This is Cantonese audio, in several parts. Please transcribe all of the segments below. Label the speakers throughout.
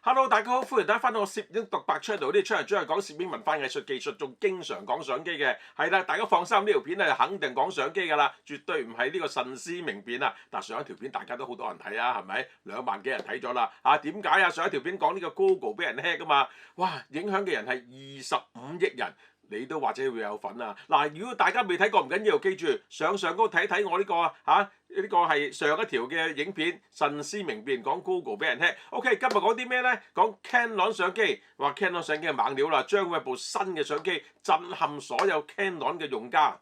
Speaker 1: Hello，大家好，歡迎大家翻到我攝影獨白 channel，呢個 channel 主要係講攝影文化藝術技術，仲經常講相機嘅。係啦，大家放心，呢條片係肯定講相機㗎啦，絕對唔係呢個慎思明辨啊！但上一條片大家都好多人睇啊，係咪？2萬幾人睇咗啦。點解啊？上一條片講呢個 Google 俾人 hack 㗎嘛，哇！影響嘅人係25億人。你都或者會有份啊！嗱，如果大家未睇過唔緊要，記住上嗰度睇睇我呢個呢個係上一條嘅影片，慎思明辨講 Google 俾人 hack。OK， 今日講啲咩呢？講 Canon 相機，話 Canon 相機係猛料啦，將會有部新嘅相機震撼所有 Canon 嘅用家。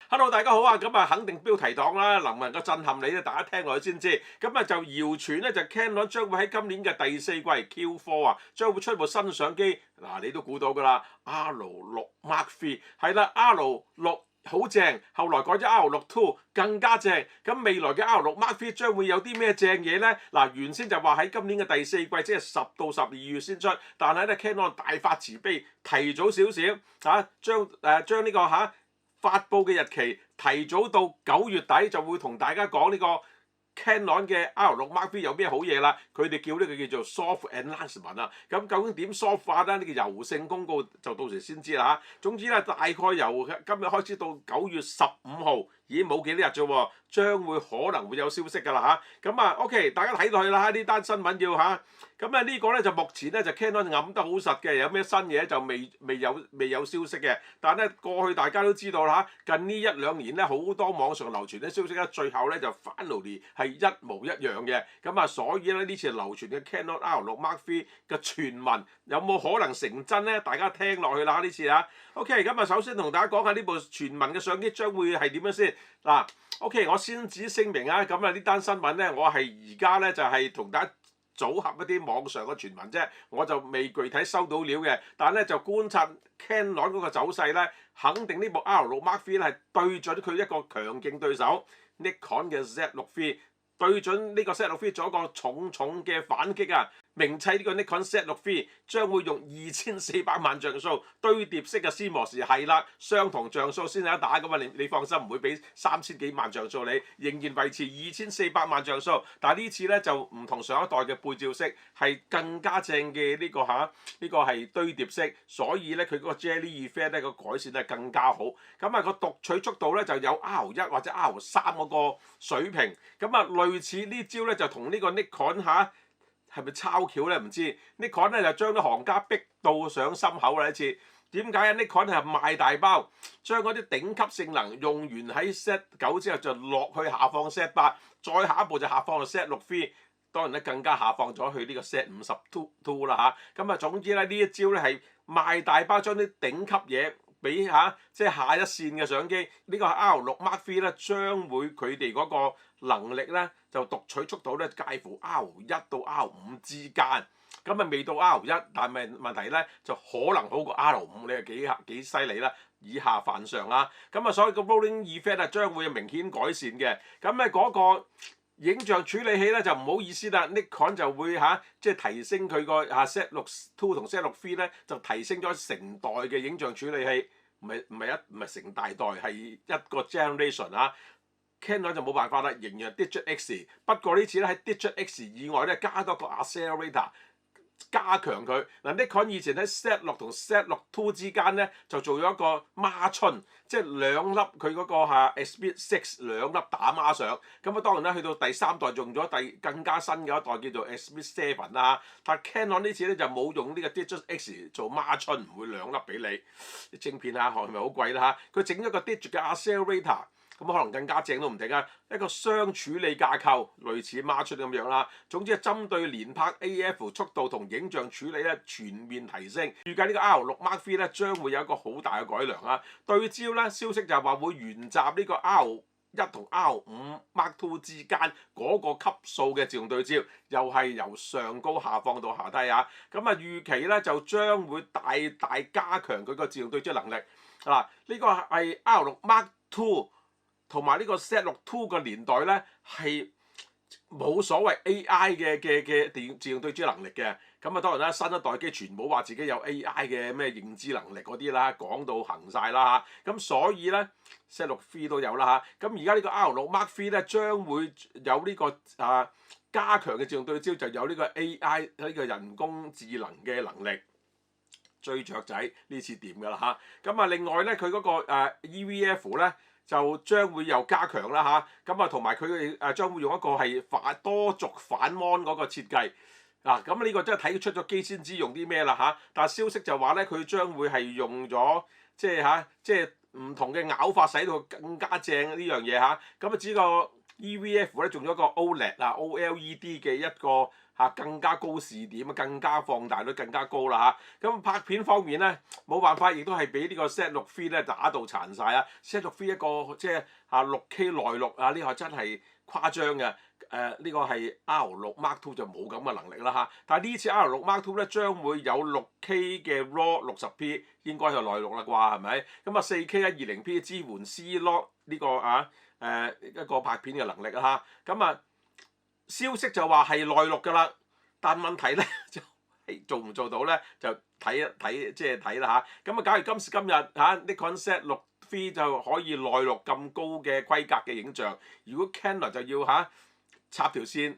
Speaker 1: Hello， 大家好啊！咁肯定標題黨啦，能唔能夠震撼你咧？大家聽落去先知。咁就謠傳咧，就 Canon 將會喺今年嘅第4季 Q4 將會出部新相機。你都估到㗎啦 ，R6 Mark III 係啦 ，R6 好正，後來改咗 R6 II 更加正。咁未來嘅 R6 Mark III 將會有啲咩正嘢咧？原先就話喺今年嘅第4季，即係10到12月先出，但係咧 Canon 大發慈悲，提早少少將呢個發布嘅日期提早到9月底，就會同大家講呢個 Canon 嘅 R6 Mark III 有咩好嘢啦。佢哋叫呢個叫做 soft announcement 啊。咁究竟點 soft 化咧？呢個柔性公告就到時先知啦。總之咧，大概由今日開始到9月15號，已經冇幾多日啫喎，將會可能會有消息㗎啦嚇。咁OK，大家睇落去啦，呢單新聞要嚇。咁呢個咧就目前咧就 Canon 揞得好實嘅，有咩新嘢就未有消息嘅。但係咧過去大家都知道啦，近呢1-2年咧好多網上流傳啲消息咧，最後咧就 finally 係一模一樣嘅。所以咧呢次流傳嘅 Canon R6 Mark III 嘅傳聞有冇可能成真咧？大家聽落去啦呢次OK， 首先同大家講下呢部傳聞嘅相機將會係點樣先OK， 我先旨聲明呢單新聞咧，我係而家咧就係同大家組合一啲網上嘅傳聞啫，我就未具體收到料嘅。但係咧就觀察 Canon 嗰個走勢咧，肯定呢部 R6 Mark III 係對準佢一個強勁對手 Nikon 嘅 Z6III， 對準呢個 Z6III 做一個重嘅反擊啊！名砌呢個 Nikon Z6III 將會用2400萬像素堆疊式嘅 CMOS， 係啦，相同像素先有得打㗎嘛。你放心，唔會俾3000幾萬像素你，仍然維持2400萬像素。但係呢次咧就唔同上一代嘅背照式，係更加正嘅呢個呢個係堆疊式，所以咧佢嗰個 Jelly Effect 咧個改善咧更加好。個讀取速度咧就有 R1 或者 R3嗰個水平。類似呢招咧就同呢個 Nikon 係咪抄橋咧？唔知 Nikon 咧就將啲行家逼到上心口啦！一次點解Nikon 係賣大包，將嗰啲頂級性能用完喺 Z9 之後就落去下放 Z8， 再下一步就下放到 Z6III， 當然咧更加下放咗去呢個 Z50 II 啦總之咧呢一招咧係賣大包，將啲頂級嘢俾即係下一線嘅相機。呢個 R6 Mark III 咧將會佢哋嗰個能力咧就讀取速度咧介乎 R1 到 R5 之間。未到 R1， 但係問題咧就可能好過 R5， 你係幾犀利啦，以下犯上啦。所以個 rolling effect 將會明顯改善嘅。嗰個影像處理器咧就唔好意思啦 ，Nikon 就會即係提升佢個Z6 II 同 Z6III 咧就提升咗成代嘅影像處理器，唔係成大代，係一個 generation Canon 就冇辦法啦，仍然係 Digit X， 不過呢次咧喺 Digit X 以外咧加多個 accelerator， 加強佢。Nikon 以前喺 Z6 同 Z6 II 之間咧就做咗一個孖春，即係2粒佢嗰個Speed6 2粒打孖上。當然啦，去到第3代用咗更加新嘅一代叫做 Speed7但係 Canon 呢次咧就冇用呢個 Digit X 做孖春，唔會2粒俾你。啲晶片係咪好貴啦佢整咗個 Digit 嘅 accelerator。可能更加正都唔定一個雙處理架構，類似孖出咁樣啦。總之係針對連拍 AF 速度同影像處理咧全面提升。預計呢個 R6 Mark III 咧將會有一個好大嘅改良對焦咧，消息就係話會沿襲呢個 R1 同 R5 Mark II 之間嗰個級數嘅自動對焦，又係由上高下放到下低預期咧就將會大加強佢個自動對焦能力。呢個係 R6 Mark II。同埋呢個 Z6 II 嘅年代咧係冇所謂 AI 嘅自動對焦能力嘅。咁啊當然啦，新一代機全部話自己有 AI 嘅咩認知能力嗰啲啦，講到行晒啦嚇。咁所以咧 Z6-3都有啦嚇。咁而家呢個 R6 Mark III 咧將會有呢個加強嘅自動對焦，就有呢個 AI 呢個人工智能嘅能力。追雀仔呢次掂㗎啦嚇。咁啊另外咧佢嗰個EVF 咧就將會又加強啦嚇。咁啊同埋佢哋將會用一個係多軸反 mon 嗰個設計。咁呢個真係睇出咗機先知用啲咩啦嚇。但係消息就話咧佢將會係用咗即係唔同嘅咬法，使到更加正呢樣嘢嚇。咁啊至於個 EVF 咧仲有一個 OLED 嘅一個更加高視點，更加放大率更加高啦嚇。咁拍片方面咧冇辦法，亦都係俾呢個 Z6-3咧打到殘晒啊。Z6-3一個即係6K 內錄啊，呢個真係誇張嘅。呢個係 R6 Mark II 就冇咁嘅能力啦嚇。但係呢次 R6 Mark II 咧將會有 6K 嘅 RAW 60P， 應該係內錄啦啩係咪？咁啊 4K 120P 支援 C-Log 呢個一個拍片嘅能力啊嚇。咁啊消息就話係內錄㗎啦，但問題咧就做唔做到咧就睇啦嚇。咁啊假如今時今日Nikon Z6-3就可以內錄咁高嘅規格嘅影像，如果 Canon 就要插條線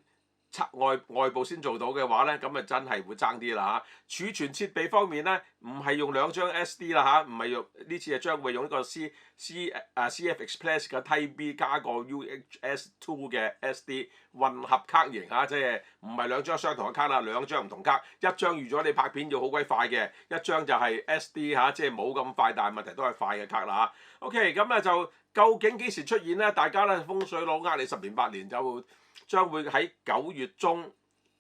Speaker 1: 外部先做到嘅話咧，咁啊真係會爭啲啦嚇。儲存設備方面咧，唔係用2張 SD 啦嚇，唔係用呢次係將會用呢個 CF Express 嘅 Type B 加個 UHS-2 嘅 SD 混合卡型嚇，即係唔係2張相同嘅卡啦，2張唔同卡，一張預咗你拍片要好鬼快嘅，一張就係 SD 嚇，即係冇咁快，但係問題都係快嘅卡啦嚇。OK， 咁咧就究竟幾時出現咧？大家咧風水佬呃你10年8年就將會喺9月中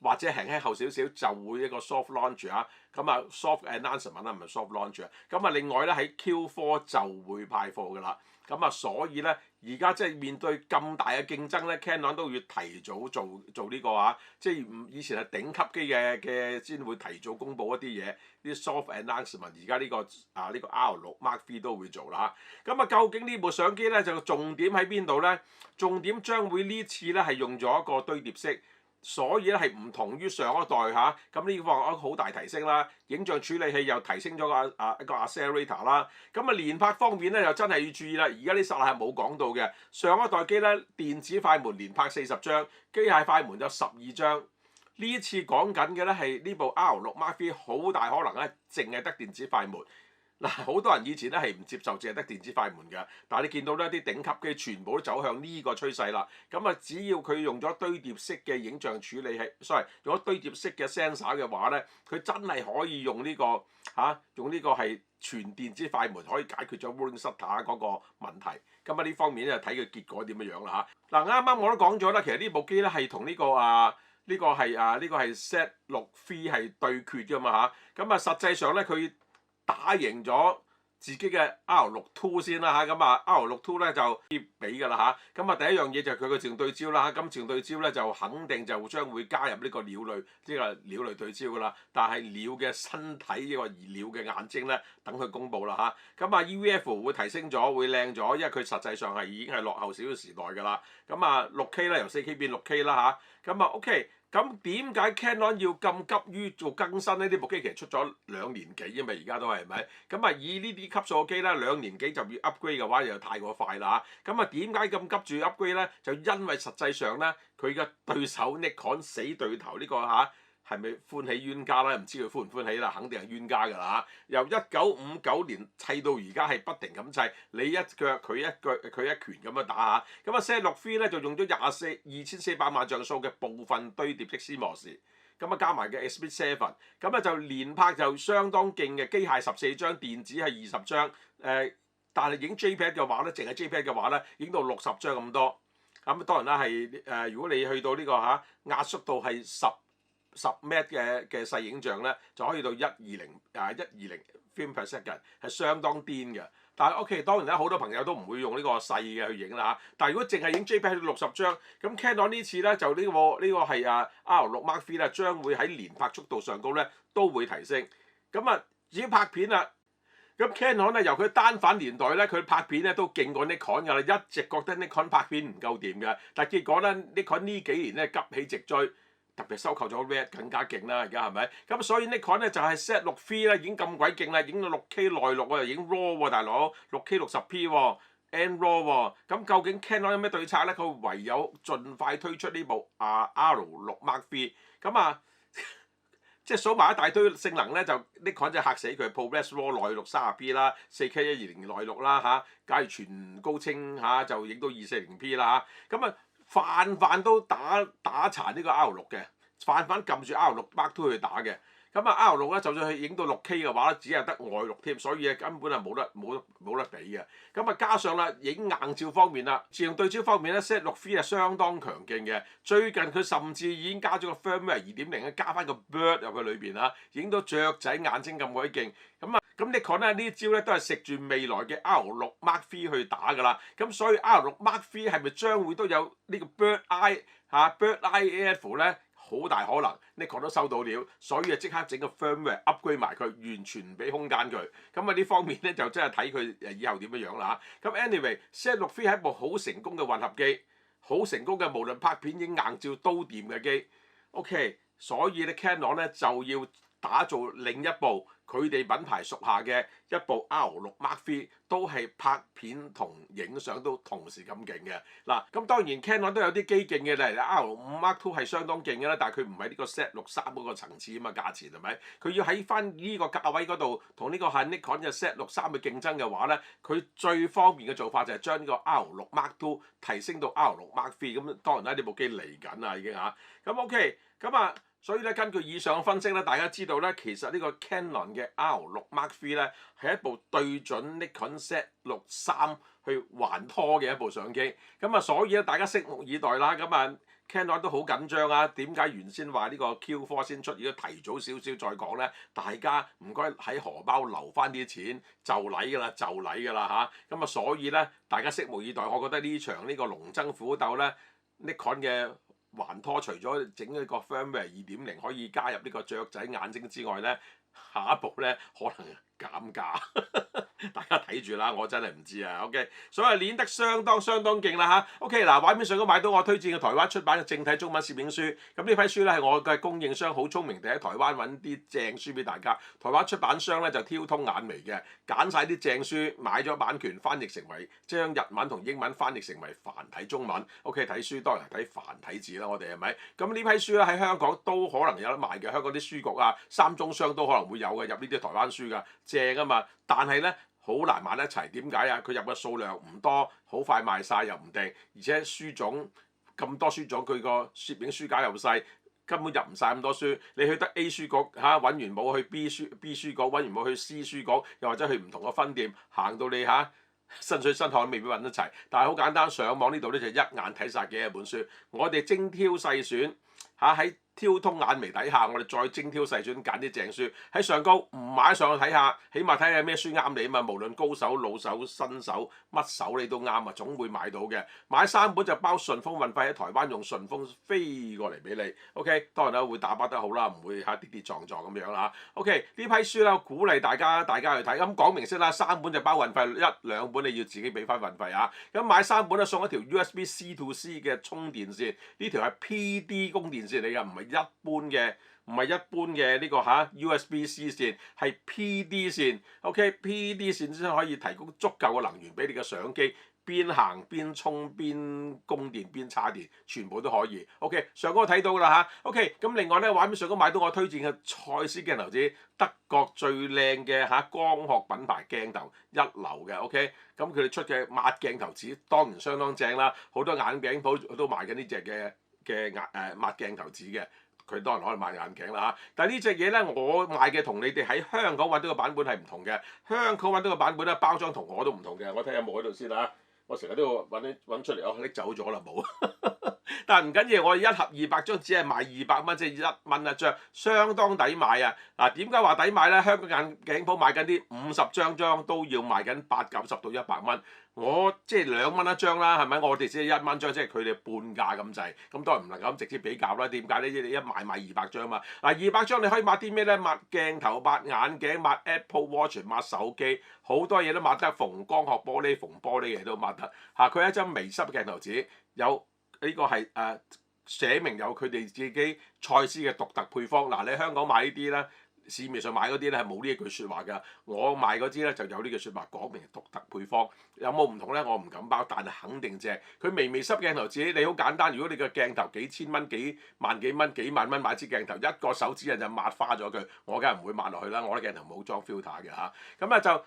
Speaker 1: 或者輕輕後少少就會一個 soft launch 嚇。咁啊 soft announcement 啦，唔係 soft launch 啊。咁啊另外咧喺 Q4 就會派貨㗎啦。咁啊所以咧而家即係面對咁大嘅競爭咧 Canon 都要提早做呢個即係以前係頂級機嘅先會提早公佈一啲嘢，啲 soft announcement 而家呢個R6 Mark III 都會做啦嚇。咁啊究竟呢部相機咧就重點喺邊度咧？重點將會呢次咧係用咗一個堆疊式。所以咧係唔同於上一代嚇，咁呢個好大提升啦。影像處理器又提升咗一個 accelerator 啦。咁啊連拍方面咧又真係要注意啦。而家呢剎那係冇講到嘅。上一代機咧電子快門連拍40張，機械快門有12張。呢次講緊嘅咧係呢部 R6 Mark III 好大可能咧淨係得電子快門。好多人以前咧係唔接受淨係得電子快門嘅，但係你見到咧啲頂級機全部都走向呢個趨勢啦。咁啊，只要佢用咗堆疊式嘅影像處理器用咗堆疊式嘅 sensor 嘅話咧，佢真係可以用呢個係全電子快門可以解決咗 rolling shutter 嗰個問題。咁啊呢方面咧睇佢結果點樣樣啦嚇。嗱啱啱我都講咗啦，其實呢部機咧係同呢個係 Z6-3係對決㗎嘛嚇。咁啊實際上咧佢打贏咗自己嘅 R6 II 先啦嚇。咁R6 II 咧就必比㗎啦嚇。咁啊第一樣嘢就係佢個自動對焦啦嚇。咁自動對焦咧就肯定就將會加入呢個鳥類對焦㗎啦。但係鳥嘅身體呢個鳥嘅眼睛咧，等佢公佈啦嚇。咁EVF 會提升咗，會靚咗，因為佢實際上係已經係落後少少時代㗎啦。咁6K 咧由 4K 變6K 啦嚇。咁OK。咁點解 Canon 要咁急於做更新呢？呢部機其實出咗2年幾，因為而家都係咪？咁以呢啲級數嘅機咧，2年幾就要 upgrade 嘅話，又太過快啦嚇。咁點解咁急住 upgrade 咧？就因為實際上咧，佢嘅對手 Nikon 死對頭呢個係咪歡喜冤家咧？唔知佢歡唔歡喜啦，肯定係冤家㗎啦嚇。由1959年砌到而家係不停咁砌，你一腳佢一腳佢一拳咁樣打嚇。咁Z6-3咧就用咗2400萬像素嘅部分堆疊式 CMOS，咁加埋嘅 Expeed 7，咁就連拍就相當勁嘅，機械14張，電子係20張。但係影 JPEG 嘅話咧，淨係 JPEG 嘅話咧，影到60張咁多。咁當然啦係如果你去到呢個壓縮度係10 M 嘅細影像咧，就可以到120 film per second， 係相當癲嘅。但係 OK， 當然啦，好多朋友都唔會用呢個細嘅去影啦嚇。但係如果淨係影 JPEG 到60張，咁 Canon 呢次咧就呢個係R6 Mark III 咧，將會喺連拍速度上高咧都會提升。咁至於拍片啦，咁 Canon 咧由佢單反年代咧，佢拍片咧都勁過 Nikon 㗎啦，一直覺得 Nikon 拍片唔夠掂嘅，但係結果咧 Nikon 呢幾年咧急起直追。特別收購咗 Red 更加勁啦，而家係咪？咁所以 Nikon 咧就係 Z6V 咧已經咁鬼勁啦，影到 6K 內錄啊，影 RAW 喎大佬，6K 60P 喎，N RAW 喎。咁究竟 Canon 有咩對策咧？佢唯有盡快推出呢部R6 Mark III。咁即係數埋一大堆性能咧，就 Nikon 就嚇死佢 ，ProRes RAW 內錄 30P 啦，4K 120內錄啦嚇，假如全高清嚇就影到240P 啦嚇。咁泛都打殘呢個 R6嘅，泛撳住 R6 Mark II 去打嘅。咁R6咧，就算佢影到 6K 嘅話咧，只係得外錄添，所以根本係冇得比嘅。咁加上啦，影硬照方面啦，自動對焦方面咧 ，Z6V 係相當強勁嘅。最近佢甚至已經加咗個 Firmware 2.0咧，加翻個 Bird 入去裏邊啊，影到雀仔眼睛咁鬼勁。咁Nikon咧呢招咧都係食住未來嘅 R6 Mark III 去打㗎啦。咁所以 R6 Mark III 係咪將會都有呢個 Bird Eye Bird Eye AF 咧？好大可能 Nikon 都收到料，所以即刻整個 firmware upgrade 埋佢，完全唔俾空間佢。咁呢方面咧就真係睇佢以後點樣啦嚇。咁 anyway，Z6V 係一部好成功嘅混合機，好成功嘅無論拍片影硬照都掂嘅機。OK， 所以咧 Canon 咧就要打造另一部佢哋品牌屬下嘅一部 R6 Mark III，都係拍片同影相都同時咁勁嘅。嗱，咁當然 Canon 都有啲機勁嘅，例如 R5 Mark II 係相當勁嘅啦，但係佢唔係呢個 Z63嗰個層次啊嘛，價錢係咪？佢要喺翻呢個價位嗰度同呢個係 Nikon 嘅 Z63 去競爭嘅話咧，佢最方便嘅做法就係將呢個 R6 Mark II 提升到 R6 Mark III。咁當然啦，呢部機嚟緊啦已經嚇。咁 OK，所以咧，根據以上嘅分析咧，大家知道咧，其實呢個 Canon 嘅 R6 Mark III 咧係一部對準 Nikon Z63去還拖嘅一部相機。所以咧，大家拭目以待啦。Canon 都好緊張啊。點解原先話呢個 Q4 先出，而家提早少少再講咧？大家唔該喺荷包留翻啲錢，就嚟㗎啦嚇。所以咧，大家拭目以待。我覺得呢場呢個龍爭虎鬥咧，Nikon 嘅還拖除咗整呢個 Firmware 2.0可以加入呢個雀仔眼睛之外咧，下一步咧可能減價，大家睇住啦，我真係唔知啊。OK， 所以練得相當勁啦嚇。OK， 嗱，畫面上都買到我推薦嘅台灣出版嘅正體中文攝影書。咁呢批書咧係我嘅供應商，好聰明地喺台灣揾啲正書俾大家。台灣出版商咧就挑通眼眉嘅，揀晒啲正書，買咗版權，翻譯成為將日文同英文翻譯成為繁體中文。OK， 睇書當然睇繁體字啦，我哋係咪？咁呢批書咧喺香港都可能有得賣嘅，香港啲書局啊、三中商都可能會有嘅，入呢啲台灣書㗎。正啊嘛，但係咧好難買得齊，點解啊？佢入嘅數量唔多，好快賣晒又唔定，而且書種咁多書種，佢個攝影書架又細，根本入唔晒咁多書。你去得 A 書局揾完冇去 B 書局，揾完冇去 C 書局，又或者去唔同嘅分店，行到你身水身汗都未必揾得齊。但係好簡單，上網呢度咧就一眼睇晒幾本書。我哋精挑細選喺挑通眼眉底下，我哋再精挑細選揀啲正書喺上高，唔買上去睇下，起碼睇下咩書啱你啊嘛。無論高手、老手、新手，乜手你都啱啊，總會買到嘅。買3本就包順豐運費，喺台灣用順豐飛過嚟俾你。OK， 當然啦，會打包得好啦，唔會跌跌撞撞咁樣啦。OK， 呢批書啦，鼓勵大家去睇。咁講明先啦，3本就包運費，1-2本你要自己俾翻運費啊。咁買3本咧送一條 USB C to C 嘅充電線，呢條係 PD 供電線嚟㗎，唔係一般嘅呢個USB-C 線，係 PD 線。OK，PD 線先可以提供足夠嘅能源俾你嘅相機，邊行邊充邊供電邊叉電，全部都可以。OK， 上嗰個睇到㗎啦嚇。OK， 咁另外咧，畫面上都買到我推薦嘅蔡司鏡頭紙，德國最靚嘅光學品牌鏡頭一流嘅。OK， 咁佢哋出嘅抹鏡頭紙當然相當正啦，好多眼鏡鋪都賣緊呢隻嘅抹鏡頭紙嘅。佢當然可以買眼鏡啦嚇，但係呢隻嘢咧，我賣嘅同你哋喺香港揾到嘅版本係唔同嘅。香港揾到嘅版本咧，包裝同我都唔同嘅。我睇下有冇喺度先嚇，我成日都要揾出嚟，我拎走咗啦冇。但係唔緊要，我一盒200張只係賣200蚊，即係1蚊一張，相當抵買啊！嗱，點解話抵買咧？香港眼鏡鋪買緊啲50張都要賣緊80-90到100蚊，我即係2蚊一張啦，係咪？我哋只係1蚊張，即係佢哋半價咁滯，咁當然唔能夠咁直接比較啦。點解咧？你一買200張嘛。嗱，200張你可以抹啲咩咧？抹鏡頭、抹眼鏡、抹 Apple Watch、抹手機，好多嘢都抹得。縫光學玻璃、縫玻璃嘅都抹得。佢係一張微濕鏡頭紙，有呢個係寫明有佢哋自己賽斯嘅獨特配方。嗱，你喺香港買呢啲咧，市面上買嗰啲咧係冇呢一句説話㗎。我買嗰支咧就有呢句説話，講明獨特配方。有冇唔同咧？我唔敢包，但係肯定正。佢微微濕鏡頭紙，你好簡單。如果你個鏡頭幾千蚊、幾萬幾蚊、幾萬蚊買支鏡頭，一個手指就抹花咗佢，我梗係唔會抹落去啦。我啲鏡頭冇裝 filter 嘅嚇，咁啊就。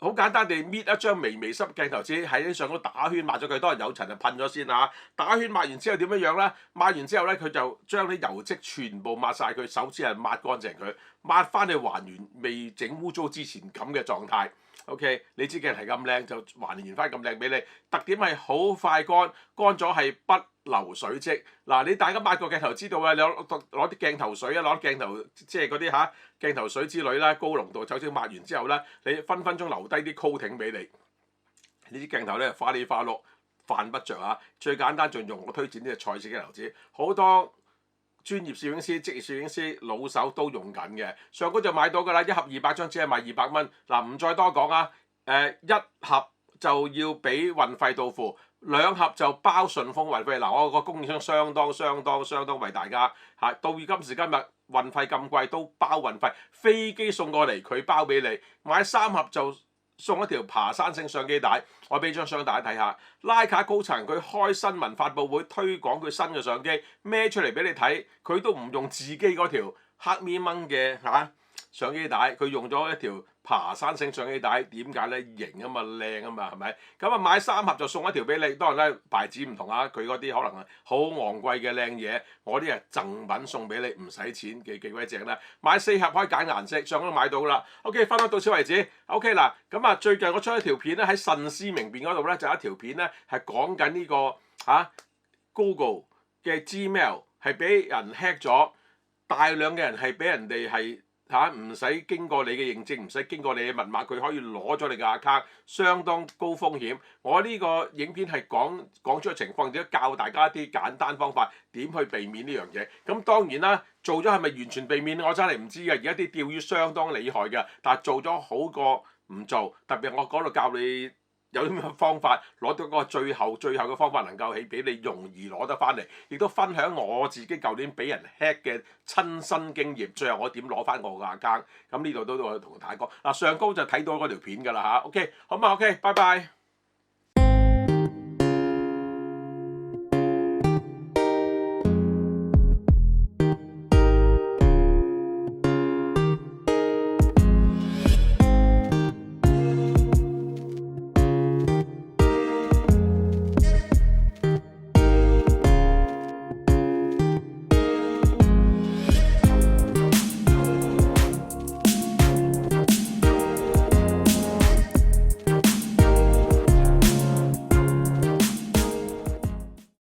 Speaker 1: 好簡單地搣一張微微濕鏡頭紙喺上嗰打圈抹咗佢，當然有塵就噴咗先嚇。打圈抹完之後點樣樣咧？抹完之後咧，佢就將啲油漬全部抹晒佢，手指係抹乾淨佢，抹翻去還原未整污糟之前咁嘅狀態。OK， 你支鏡係咁靚就還原翻咁靚俾你。特點係好快乾，乾咗係不流水漬。嗱，你大家抹過鏡頭知道啊，你攞啲鏡頭水啊，攞啲鏡頭即係嗰啲鏡頭水之類啦，高濃度酒精抹完之後咧，你分分鐘留低啲 coating 俾你。呢啲鏡頭咧花里花碌，犯不着啊。最簡單仲用我推薦呢隻賽斯鏡頭紙，好多專業攝影師、職業攝影師老手都用緊嘅。上高就買到㗎啦，一盒200張只係賣200蚊。嗱，唔再多講啊。一盒就要俾運費到付，2盒就包順豐運費。嗱，我個供應商相當為大家嚇，到今時今日運費咁貴都包運費，飛機送過嚟佢包俾你，買3盒就送一條爬山性相機帶。我俾張相大家睇下，拉卡高層佢開新聞發佈會推廣佢新嘅相機，孭出嚟俾你睇，佢都唔用自己嗰條黑咪掹嘅相機帶，佢用咗一條爬山性相機帶。點解咧？型啊嘛，靚啊嘛，係咪？咁啊買3盒就送一條俾你。當然咧，牌子唔同啊，佢嗰啲可能係好昂貴嘅靚嘢，我啲係贈品送俾你，唔使錢嘅，幾鬼正啦！買4盒可以揀顏色，上都買到啦。OK， 分享到此為止。OK 嗱，咁啊最近我出一條片咧喺慎思明辨嗰度咧，就有一條片咧係講緊呢個Google 嘅 Gmail 係俾人 hack 咗，大量嘅人係俾人哋係。唔使經過你嘅認證，唔使經過你嘅密碼，佢可以攞咗你嘅 account，相當高風險。我呢個影片係講出個情況，點教大家一啲簡單方法點去避免呢樣嘢。咁當然啦，做咗係咪完全避免？我真係唔知嘅。而家啲釣魚相當厲害嘅，但係做咗好過唔做。特別我講到教你。有啲咩方法攞到嗰個最後嘅方法能夠係俾你容易攞得翻嚟，亦都分享我自己舊年俾人 hack 嘅親身經驗，最後我點攞翻我個 account。咁呢度都同大家講嗱，上高就睇到嗰條片㗎啦嚇。OK，好嘛 OK，拜拜。